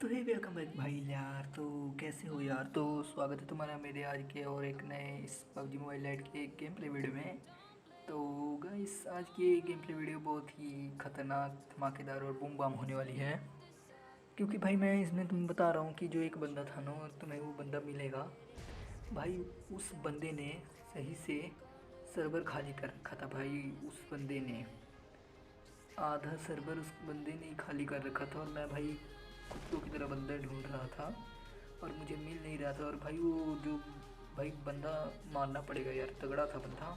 तो हे welcome back भाई यार। तो कैसे हो यार। तो स्वागत है तुम्हारा मेरे आज के और एक नए इस पबजी मोबाइल लाइट के गेम प्ले वीडियो में। तो गाइस आज की गेम प्ले वीडियो बहुत ही खतरनाक, धमाकेदार और बूम बाम होने वाली है। क्योंकि भाई मैं इसमें तुम्हें बता रहा हूँ कि जो एक बंदा था ना, तुम्हें वो बंदा मिलेगा भाई। उस बंदे ने सही से सर्वर खाली कर रखा था भाई। उस बंदे ने आधा सर्वर उस बंदे ने ही खाली कर रखा था और मैं भाई कुत्तों की तरह बंदा ढूंढ रहा था और मुझे मिल नहीं रहा था। और भाई वो जो भाई बंदा मारना पड़ेगा यार, तगड़ा था बंदा।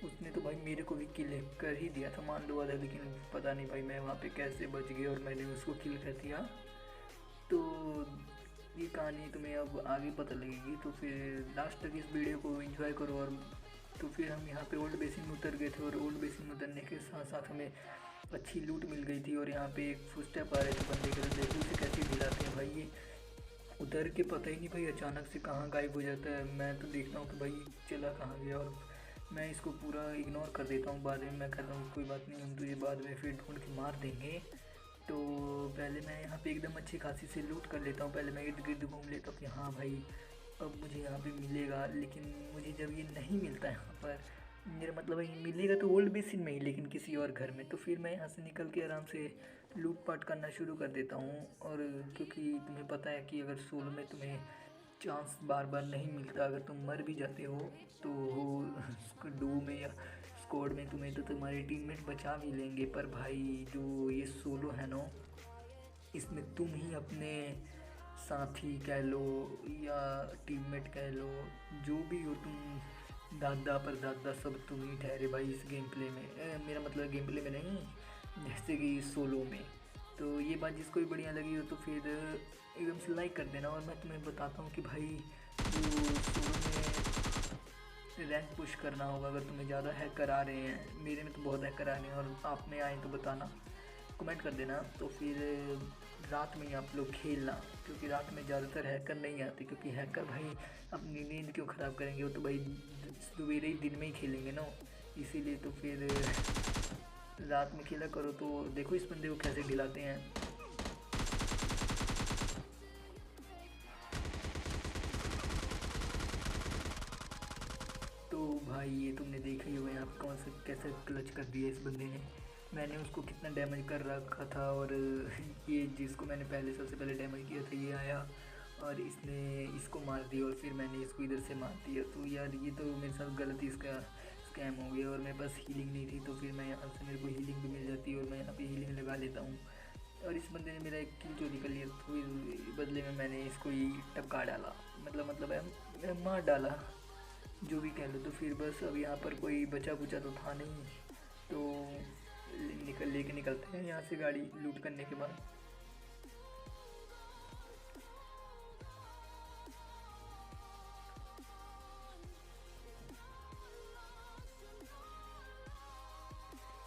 उसने तो भाई मेरे को भी किल कर ही दिया था, मान लो आधा। लेकिन पता नहीं भाई मैं वहाँ पे कैसे बच गया और मैंने उसको किल कर दिया। तो ये कहानी तुम्हें अब आगे पता लगेगी। तो फिर लास्ट तक इस वीडियो को एंजॉय करो। और तो फिर हम यहाँ पे ओल्ड बेसिन में उतर गए थे और ओल्ड बेसिन में उतरने के साथ साथ हमें अच्छी लूट मिल गई थी। और यहाँ पे एक फुटस्टेप आ रहे थे बंदे के, तो देखो इसे कैसे गिराते हैं भाई। ये उतर के पता ही नहीं भाई अचानक से कहाँ गायब हो जाता है। मैं तो देखता हूँ कि भाई चला कहाँ गया और मैं इसको पूरा इग्नोर कर देता हूँ। बाद में मैं कहता हूँ कोई बात नहीं, हम तुझे बाद में फिर ढूंढ के मार देंगे। तो पहले मैं यहाँ पे एकदम अच्छी खासी से लूट कर लेता हूँ। पहले मैं इर्द गिर्द घूम लेता हूँ कि हाँ भाई अब मुझे यहाँ पे मिलेगा। लेकिन मुझे जब ये नहीं मिलता यहाँ पर, मेरा मतलब है मिलेगा तो ओल्ड बेसिन में ही, लेकिन किसी और घर में, तो फिर मैं यहाँ से निकल के आराम से लूट पाट करना शुरू कर देता हूँ। और क्योंकि तुम्हें पता है कि अगर सोलो में तुम्हें चांस बार बार नहीं मिलता, अगर तुम मर भी जाते हो तो डू में या स्क्वाड में तुम्हें तो तुम्हारे टीममेट बचा भी लेंगे। पर भाई जो ये सोलो है ना, इसमें तुम ही अपने साथी कह लो या टीममेट कह लो, जो भी हो तुम, दादा पर दादा सब तुम ही ठहरे भाई इस गेम प्ले में। मेरा मतलब गेम प्ले में नहीं, जैसे कि सोलो में। तो ये बात जिसको भी बढ़िया लगी हो तो फिर एकदम से लाइक कर देना। और मैं तुम्हें बताता हूँ कि भाई जो सोलो में रैंक पुश करना होगा, अगर तुम्हें ज़्यादा हैकर आ रहे हैं, मेरे में तो बहुत हैकर आ रहे हैं और आप में आए तो बताना, कमेंट कर देना। तो फिर रात में ही आप लोग खेलना, क्योंकि रात में ज़्यादातर हैकर नहीं आते। क्योंकि हैकर भाई अपनी नींद क्यों ख़राब करेंगे, वो तो भाई सवेरे ही दिन में ही खेलेंगे ना, इसीलिए। तो फिर रात में खेला करो। तो देखो इस बंदे को कैसे गिलाते हैं। तो भाई ये तुमने देखा ही होगा यहाँ पे कौन से कैसे क्लच कर दिया इस बंदे ने। मैंने उसको कितना डैमेज कर रखा था और ये जिसको मैंने पहले सबसे पहले डैमेज किया था ये आया और इसने इसको मार दिया और फिर मैंने इसको इधर से मार दिया। तो यार ये तो मेरे साथ गलती इसका स्कैम हो गया। और मेरे पास हीलिंग नहीं थी, तो फिर मैं यहाँ से मेरे को हीलिंग भी मिल जाती है और मैं यहाँ पे हीलिंग लगा लेता हूँ। और इस बंदे ने मेरा एक किल चोरी कर लिया, तो फिर बदले में मैंने इसको ही टपका डाला, मतलब है मार डाला, जो भी कह लो। तो फिर बस अब यहाँ पर कोई बचा बुचा तो था नहीं, तो लेके निकलते हैं यहाँ से गाड़ी लूट करने के बाद।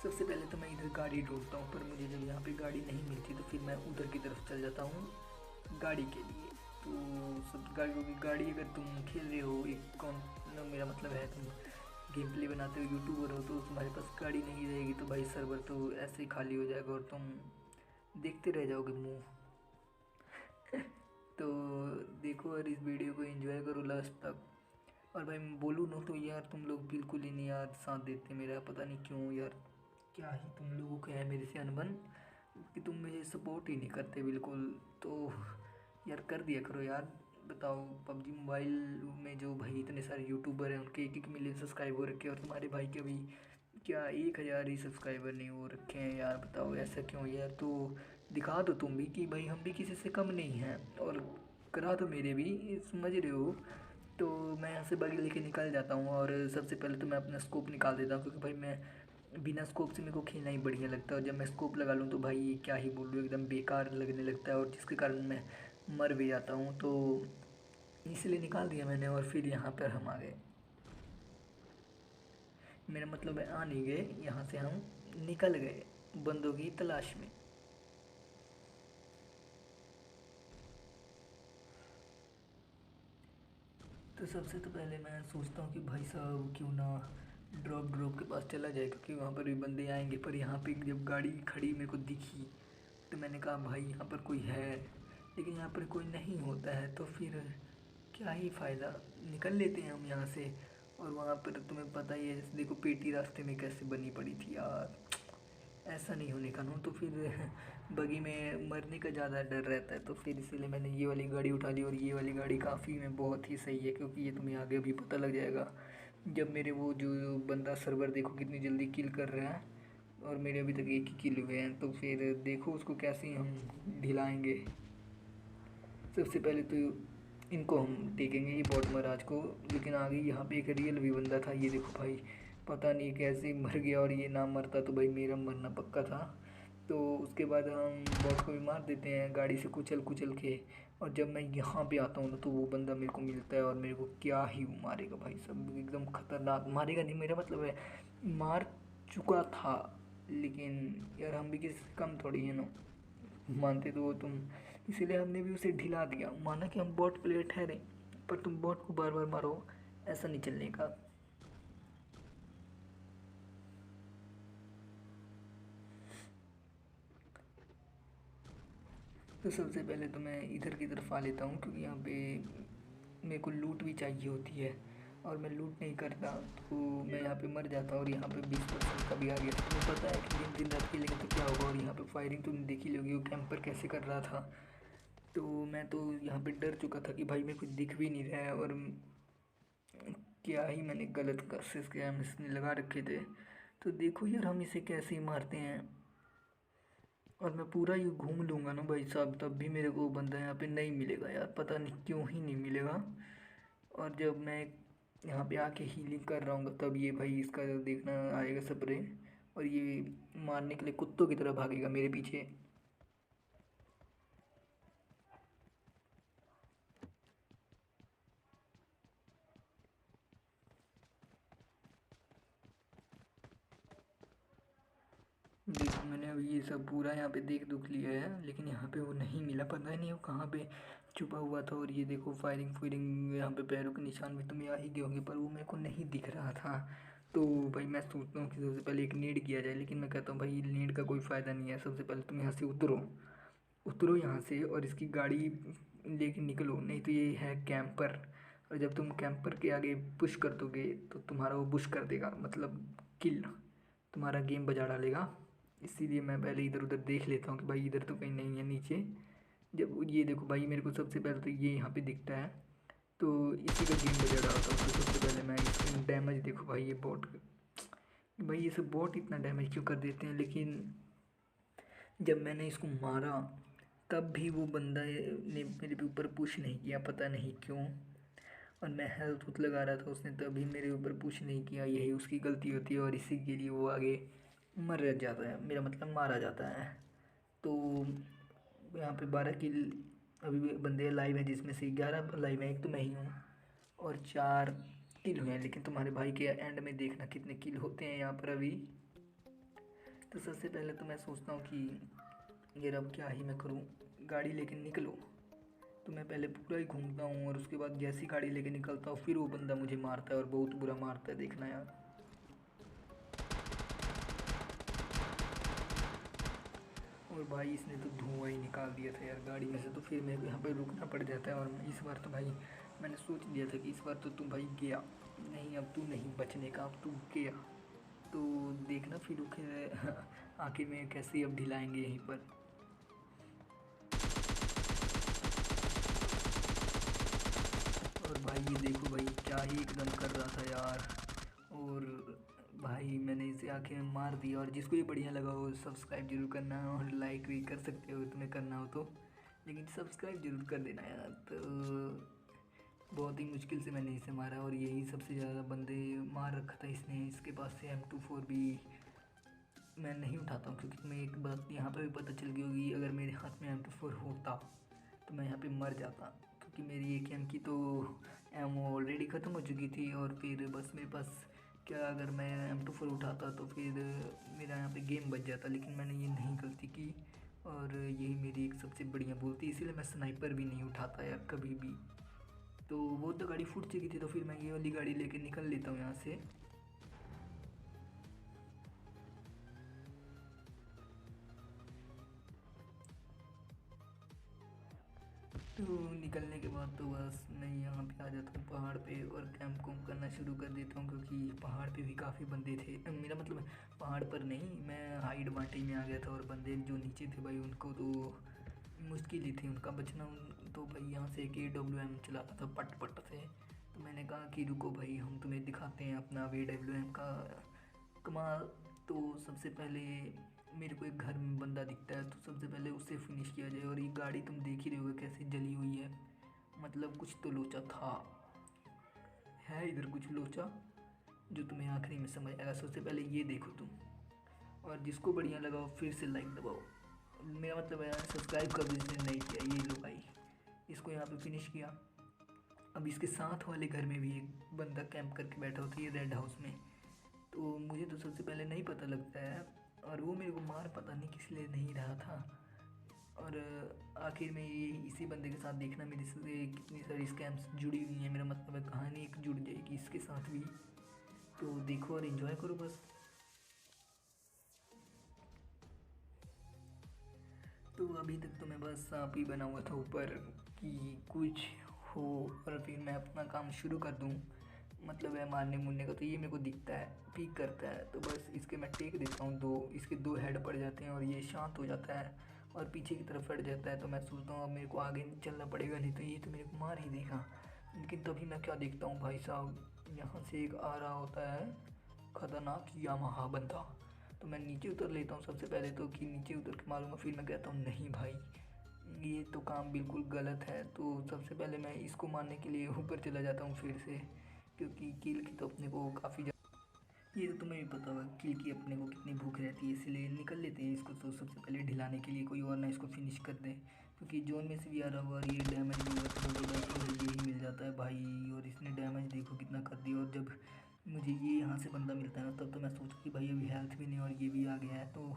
सबसे पहले तो मैं इधर गाड़ी ढूंढता हूँ, पर मुझे जब यहाँ पे गाड़ी नहीं मिलती तो फिर मैं उधर की तरफ चल जाता हूँ गाड़ी के लिए। तो सब गाड़ी अगर तुम खेल रहे हो, एक कौन ना, मेरा मतलब है तुम गेम प्ले बनाते हो, यूट्यूबर हो, तो तुम्हारे पास गाड़ी नहीं रहेगी तो भाई सर्वर तो ऐसे ही खाली हो जाएगा और तुम देखते रह जाओगे मुँह। तो देखो और इस वीडियो को एंजॉय करो लास्ट तक। और भाई मैं बोलूँ ना तो यार तुम लोग बिल्कुल ही नहीं यार साथ देते मेरा, पता नहीं क्यों यार, क्या ही तुम लोगों का है मेरे से अनबन कि तुम मुझे सपोर्ट ही नहीं करते बिल्कुल। तो यार कर दिया करो यार। बताओ पबजी मोबाइल में जो भाई इतने सारे यूट्यूबर हैं उनके 1-1 मिलियन सब्सक्राइब हो रखे हैं और तुम्हारे भाई के अभी क्या 1,000 ही सब्सक्राइबर नहीं हो रखे हैं यार। बताओ ऐसा क्यों यार। तो दिखा दो तुम भी कि भाई हम भी किसी से कम नहीं हैं और करा दो मेरे भी, समझ रहे हो। तो मैं यहाँ से बाइक लेके निकल जाता हूँ और सबसे पहले तो मैं अपना स्कोप निकाल देता हूँ, क्योंकि भाई मैं बिना स्कोप से मेरे को खेलना ही बढ़िया लगता है। और जब मैं स्कोप लगा लूँ तो भाई क्या ही बोल लूँ, एकदम बेकार लगने लगता है और जिसके कारण मैं मर भी जाता हूँ। तो इसलिए निकाल दिया मैंने और फिर यहाँ पर हम आ गए। मेरा मतलब है आ नहीं गए, यहाँ से हम निकल गए बंदों की तलाश में। तो सबसे तो पहले मैं सोचता हूँ कि भाई साहब क्यों ना ड्रॉप के पास चला जाए, क्योंकि वहाँ पर भी बंदे आएंगे। पर यहाँ पे जब गाड़ी खड़ी मेरे को दिखी तो मैंने कहा भाई यहाँ पर कोई है, लेकिन यहाँ पर कोई नहीं होता है तो फिर क्या ही फ़ायदा, निकल लेते हैं हम यहाँ से। और वहाँ पर तुम्हें पता ही है, देखो पेटी रास्ते में कैसे बनी पड़ी थी यार, ऐसा नहीं होने का ना। तो फिर बगी में मरने का ज़्यादा डर रहता है, तो फिर इसीलिए मैंने ये वाली गाड़ी उठा ली। और ये वाली गाड़ी काफ़ी में बहुत ही सही है, क्योंकि ये तुम्हें आगे भी पता लग जाएगा जब मेरे वो जो बंदा सर्वर देखो कितनी जल्दी किल कर रहा है, और मेरे अभी तक एक ही किल हुए हैं। तो फिर देखो उसको कैसे हम ढिलाएंगे। सबसे पहले तो इनको हम टेकेंगे, ये बॉट महाराज को। लेकिन आगे यहाँ पे एक रियल भी बंदा था, ये देखो भाई, पता नहीं कैसे मर गया। और ये ना मरता तो भाई मेरा मरना पक्का था। तो उसके बाद हम बॉट को भी मार देते हैं गाड़ी से कुचल कुचल के। और जब मैं यहाँ पे आता हूँ ना, तो वो बंदा मेरे को मिलता है और मेरे को क्या ही वो मारेगा भाई, सब एकदम खतरनाक मारेगा। नहीं, मेरा मतलब है मार चुका था, लेकिन यार हम भी किसी कम थोड़ी है ना, मानते तो हो तुम। इसीलिए हमने भी उसे ढिला दिया, माना कि हम बॉट प्लेयर ठहरे, पर तुम बॉट को बार बार मारो, ऐसा नहीं चलने का। तो सबसे पहले तो मैं इधर की तरफ आ लेता हूँ, क्योंकि यहाँ पे मेरे को लूट भी चाहिए होती है, और मैं लूट नहीं करता तो मैं यहाँ पे मर जाता। और यहाँ पे 20% का भी आ गया था। तुम्हें पता है कि दिन दिन रात खेलेंगे तो क्या होगा। और यहाँ पे फायरिंग तुमने देखी लोगी, वो कैंपर कैसे कर रहा था। तो मैं तो यहाँ पे डर चुका था कि भाई मेरे कुछ दिख भी नहीं रहा है, और क्या ही मैंने गलत कैसे स्कैम इसने लगा रखे थे। तो देखो यार हम इसे कैसे मारते हैं। और मैं पूरा ये घूम लूँगा ना भाई साहब, तब भी मेरे को बंदा यहाँ पे नहीं मिलेगा यार, पता नहीं क्यों ही नहीं मिलेगा। और जब मैं यहाँ पे आके हीलिंग कर रहा हूँ, तब ये भाई इसका देखना आएगा स्प्रे, और ये मारने के लिए कुत्तों की तरह भागेगा मेरे पीछे। देखो मैंने अब ये सब पूरा यहाँ पे देख दुख लिया है, लेकिन यहाँ पे वो नहीं मिला, पता ही नहीं वो कहाँ पे छुपा हुआ था। और ये देखो फायरिंग फुयरिंग, यहाँ पे पैरों के निशान भी तुम्हें आ ही गए होंगे, पर वो मेरे को नहीं दिख रहा था। तो भाई मैं सोचता हूँ कि सबसे पहले एक नीड किया जाए, लेकिन मैं कहता हूँ भाई नीड का कोई फ़ायदा नहीं है। सबसे पहले तुम यहाँ से उतरो, उतरो यहाँ से, और इसकी गाड़ी लेके निकलो, नहीं तो ये है कैंपर। और जब तुम कैंपर के आगे पुश कर दोगे तो तुम्हारा वो बुश कर देगा, मतलब किल, तुम्हारा गेम बजा डालेगा। इसीलिए मैं पहले इधर उधर देख लेता हूँ कि भाई इधर तो कहीं नहीं है नीचे। जब ये देखो भाई, मेरे को सबसे पहले तो ये यहाँ पे दिखता है, तो इसी का गेम बजा डालता हूँ। तो सबसे पहले मैं इसका डैमेज देखो भाई, ये बॉट, भाई ये सब बॉट इतना डैमेज क्यों कर देते हैं। लेकिन जब मैंने इसको मारा, तब भी वो बंदा ने मेरे पे ऊपर पुश नहीं किया, पता नहीं क्यों। और मैं हेल्थ उत लगा रहा था, उसने तभी मेरे ऊपर पुश नहीं किया। यही उसकी गलती होती है, और इसी के लिए वो आगे मर जाता है, मेरा मतलब मारा जाता है। तो यहाँ पे 12 किल अभी भी बंदे लाइव हैं, जिसमें से 11 लाइव हैं, एक तो मैं ही हूँ, और 4 किल हुए हैं। लेकिन तुम्हारे भाई के एंड में देखना कितने किल होते हैं यहाँ पर अभी। तो सबसे पहले तो मैं सोचता हूँ कि यार अब क्या ही मैं करूँ, गाड़ी लेके निकलो। तो मैं पहले पूरा ही घूमता हूँ, और उसके बाद जैसी गाड़ी लेके निकलता हूँ, फिर वो बंदा मुझे मारता है, और बहुत बुरा मारता है, देखना यार। और भाई इसने तो धुआं ही निकाल दिया था यार गाड़ी में से। तो फिर मेरे को यहाँ पे रुकना पड़ जाता है। और इस बार तो भाई मैंने सोच लिया था कि इस बार तो तू भाई गया नहीं, अब तू नहीं बचने का, अब तू गया। तो देखना फिर रुके आके में कैसे अब ढिलाएंगे यहीं पर। और भाई ये देखो भाई, क्या ही एकदम कर रहा था यार। और भाई मैंने इसे आखिर में मार दिया। और जिसको ये बढ़िया लगा हो सब्सक्राइब जरूर करना, और लाइक भी कर सकते हो तुम्हें करना हो तो, लेकिन सब्सक्राइब जरूर कर देना यार। तो बहुत ही मुश्किल से मैंने इसे मारा, और यही सबसे ज़्यादा बंदे मार रखा था इसने। इसके पास से M24 भी मैं नहीं उठाता हूँ, क्योंकि तुम्हें एक बात यहाँ पर भी पता चल गई होगी, अगर मेरे हाथ में M24 होता तो मैं यहाँ पे मर जाता, क्योंकि मेरी एक एम की तो एमओ ऑलरेडी ख़त्म हो चुकी थी। और फिर बस मेरे पास क्या, अगर मैं M24 उठाता तो फिर मेरा यहाँ पे गेम बच जाता। लेकिन मैंने ये नहीं गलती की, और यही मेरी एक सबसे बढ़िया भूल थी। इसीलिए मैं स्नाइपर भी नहीं उठाता यार कभी भी। तो वो तो गाड़ी फूट चुकी थी, तो फिर मैं ये वाली गाड़ी लेके निकल लेता हूँ यहाँ से। तो निकलने के बाद तो बस मैं यहाँ पे आ जाता हूँ पहाड़ पे और कैंप कूम्प करना शुरू कर देता हूँ, क्योंकि पहाड़ पे भी काफ़ी बंदे थे। मेरा मतलब पहाड़ पर नहीं, मैं हाइड वाटी में आ गया था और बंदे जो नीचे थे भाई उनको तो मुश्किल ही थी उनका बचना। तो भाई यहाँ से एक AWM चला रहा था पट पट से। तो मैंने कहा कि रुको भाई, हम तुम्हें दिखाते हैं अपना AWM का कमाल। तो सबसे पहले मेरे को एक घर में बंदा दिखता है, तो सबसे पहले उससे फिनिश किया जाए। और ये गाड़ी तुम देख ही रहे हो कैसे जली हुई है, मतलब कुछ तो लोचा था, है इधर कुछ लोचा जो तुम्हें आखिरी में समझ आएगा। सबसे पहले ये देखो तुम, और जिसको बढ़िया लगाओ फिर से लाइक दबाओ। मेरा मतलब है सब्सक्राइब का जिसने नहीं किया, ये लो भाई, इसको यहाँ पे फिनिश किया। अब इसके साथ वाले घर में भी एक बंदा कैंप करके बैठा होता है, ये रेड हाउस में। तो मुझे तो सबसे पहले नहीं पता लगता है, और वो मेरे को मार पता नहीं किस लिए नहीं रहा था। और आखिर में ये इसी बंदे के साथ देखना मेरे से कितनी सारी स्कैम्स जुड़ी हुई हैं। मेरा मतलब है कहानी एक जुड़ जाएगी इसके साथ भी। तो देखो और इन्जॉय करो बस। तो अभी तक तो मैं बस सांप ही बना हुआ था ऊपर कि कुछ हो और फिर मैं अपना काम शुरू कर दूं। मतलब है मारने मुरने का, तो ये मेरे को दिखता है पीक करता है, तो बस इसके मैं टेक देता हूँ। इसके दो हेड पड़ जाते हैं और ये शांत हो जाता है और पीछे की तरफ हट जाता है। तो मैं सोचता हूँ अब मेरे को आगे चलना पड़ेगा, नहीं तो ये तो मेरे को मार ही देगा। लेकिन तभी मैं क्या देखता हूँ भाई साहब, यहाँ से एक आ रहा होता है खतरनाक यामाहा बंदा। तो मैं नीचे उतर लेता हूँ सबसे पहले तो, कि नीचे उतर के मारूंगा। फिर मैं कहता हूँ नहीं भाई, ये तो काम बिल्कुल गलत है। तो सबसे पहले मैं इसको मारने के लिए ऊपर चला जाता हूँ फिर से, क्योंकि किल की तो अपने को काफ़ी ये तो तुम्हें भी पता होगा किल की अपने को कितनी भूख रहती है, इसलिए निकल लेते हैं इसको। तो सबसे पहले ढिलाने के लिए कोई और ना इसको फिनिश कर दे, क्योंकि जोन में से भी आ रहा हुआ और ये डैमेज भी हुआ तो यही मिल जाता है भाई। और इसने डैमेज देखो कितना कर दिया। और जब मुझे ये यहाँ से बंदा मिलता है ना, तब तो मैं सोचता कि भाई अभी हेल्थ भी नहीं और ये भी आ गया है। तो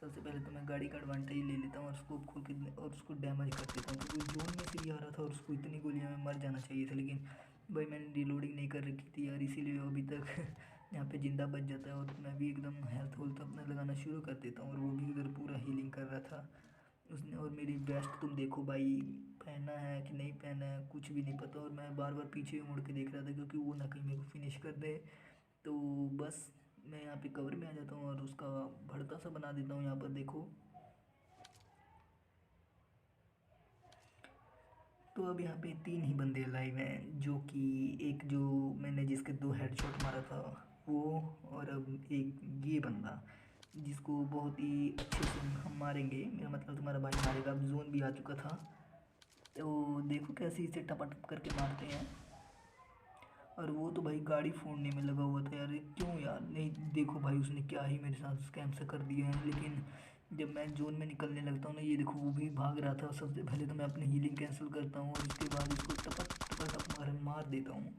सबसे पहले तो मैं गाड़ी का एडवांटेज ले लेता हूँ और उसको खोल के और उसको डैमेज कर देता हूँ, क्योंकि जोन में से भी आ रहा था और उसको इतनी गोलियाँ में मर जाना चाहिए था। लेकिन भाई मैंने रिलोडिंग नहीं कर रखी थी यार, इसीलिए अभी तक यहाँ पे ज़िंदा बच जाता है। और मैं भी एकदम हेल्थ वेल्थ अपना लगाना शुरू कर देता हूँ, और वो भी उधर पूरा हीलिंग कर रहा था उसने। और मेरी वेस्ट तुम देखो भाई, पहना है कि नहीं पहना है कुछ भी नहीं पता। और मैं बार बार पीछे मुड़ के देख रहा था, क्योंकि वो ना कहीं मेरे को फिनिश कर दे। तो बस मैं यहाँ पे कवर में आ जाता हूँ और उसका भड़ता सा बना देता हूँ। यहाँ पर देखो, तो अब यहाँ पे 3 ही बंदे लाइव हैं, जो कि एक जो मैंने जिसके 2 हेडशॉट मारा था वो, और अब एक ये बंदा जिसको बहुत ही अच्छे से हम मारेंगे। मेरा मतलब तुम्हारा भाई मारेगा। अब जोन भी आ चुका था, तो देखो कैसे इसे टपाटप करके मारते हैं। और वो तो भाई गाड़ी फोड़ने में लगा हुआ था यार, क्यों यार, नहीं देखो भाई उसने क्या ही मेरे साथ स्कैम से कर दिया है। लेकिन जब मैं जोन में निकलने लगता हूँ ना, ये देखो वो भी भाग रहा था। सबसे पहले तो मैं अपनी हीलिंग कैंसिल करता हूँ और उसके बाद इसको टपक टपक मार देता हूँ।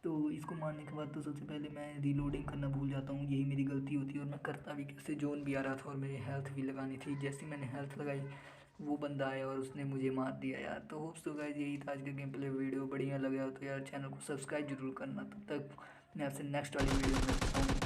तो इसको मारने के बाद तो सबसे पहले मैं रिलोडिंग करना भूल जाता हूँ, यही मेरी गलती होती है। और मैं करता भी कैसे, जोन भी आ रहा था और मेरी हेल्थ भी लगानी थी। जैसे मैंने हेल्थ लगाई वो बंदा आया और उसने मुझे मार दिया यार। तो होप्स तो गाइस यही था आज का गेम प्ले वीडियो, बढ़िया लगा हो तो यार चैनल को सब्सक्राइब जरूर करना। तब तक मैं आपसे नेक्स्ट वाली वीडियो में मिलता हूँ।